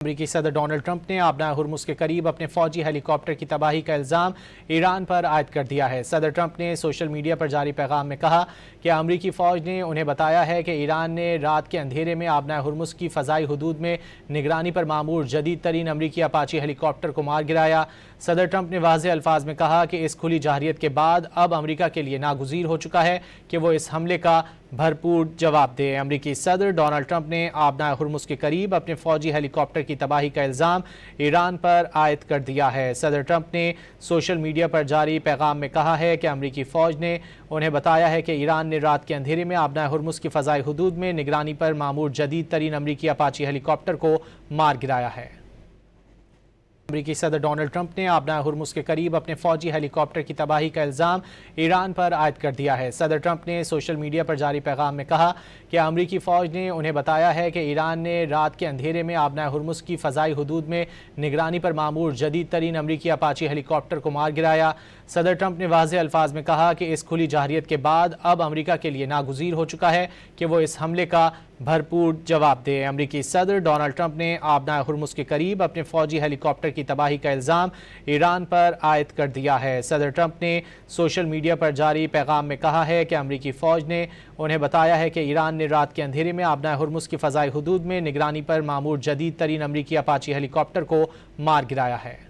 امریکی صدر Donald Trump نے آبنائے ہرمز کے قریب اپنے فوجی ہیلی کاپٹر کی تباہی کا الزام ایران پر عائد کر دیا ہے۔ صدر ٹرمپ نے سوشل میڈیا پر جاری پیغام میں کہا کہ امریکی فوج نے انہیں بتایا ہے کہ ایران نے رات کے اندھیرے میں آبنائے ہرمز کی فضائی حدود میں نگرانی پر معمور جدید ترین امریکی اپاچی ہیلی کاپٹر کو مار گرایا۔ صدر ٹرمپ نے واضح الفاظ میں کہا کہ اس کھلی جارحیت کے بعد اب امریکہ کے لیے ناگزیر ہو چکا ہے کہ وہ اس حملے کا بھرپور جواب دے۔ امریکی صدر ڈونلڈ ٹرمپ نے آبنائے ہرمز کے قریب اپنے فوجی ہیلی کاپٹر کی تباہی کا الزام ایران پر عائد کر دیا ہے۔ صدر ٹرمپ نے سوشل میڈیا پر جاری پیغام میں کہا ہے کہ امریکی فوج نے انہیں بتایا ہے کہ ایران نے رات کے اندھیرے میں آبنائے ہرمز کی فضائی حدود میں نگرانی پر معمور جدید ترین امریکی اپاچی ہیلی کاپٹر کو مار گرایا ہے۔ امریکی صدر ڈونلڈ ٹرمپ نے آبنائے ہرمز کے قریب اپنے فوجی ہیلی کاپٹر کی تباہی کا الزام ایران پر عائد کر دیا ہے۔ صدر ٹرمپ نے سوشل میڈیا پر جاری پیغام میں کہا کہ امریکی فوج نے انہیں بتایا ہے کہ ایران نے رات کے اندھیرے میں آبنائے ہرمز کی فضائی حدود میں نگرانی پر معمور جدید ترین امریکی اپاچی ہیلی کاپٹر کو مار گرایا۔ صدر ٹرمپ نے واضح الفاظ میں کہا کہ اس کھلی جارحیت کے بعد اب امریکہ کے لیے ناگزیر ہو چکا ہے کہ وہ اس حملے کا بھرپور جواب دے۔ امریکی صدر ڈونلڈ ٹرمپ نے آبنائے ہرمز کے قریب اپنے فوجی ہیلی کاپٹر کی تباہی کا الزام ایران پر عائد کر دیا ہے۔ صدر ٹرمپ نے سوشل میڈیا پر جاری پیغام میں کہا ہے کہ امریکی فوج نے انہیں بتایا ہے کہ ایران نے رات کے اندھیرے میں آبنائے ہرمز کی فضائی حدود میں نگرانی پر معمور جدید ترین امریکی اپاچی ہیلی کاپٹر کو مار گرایا ہے۔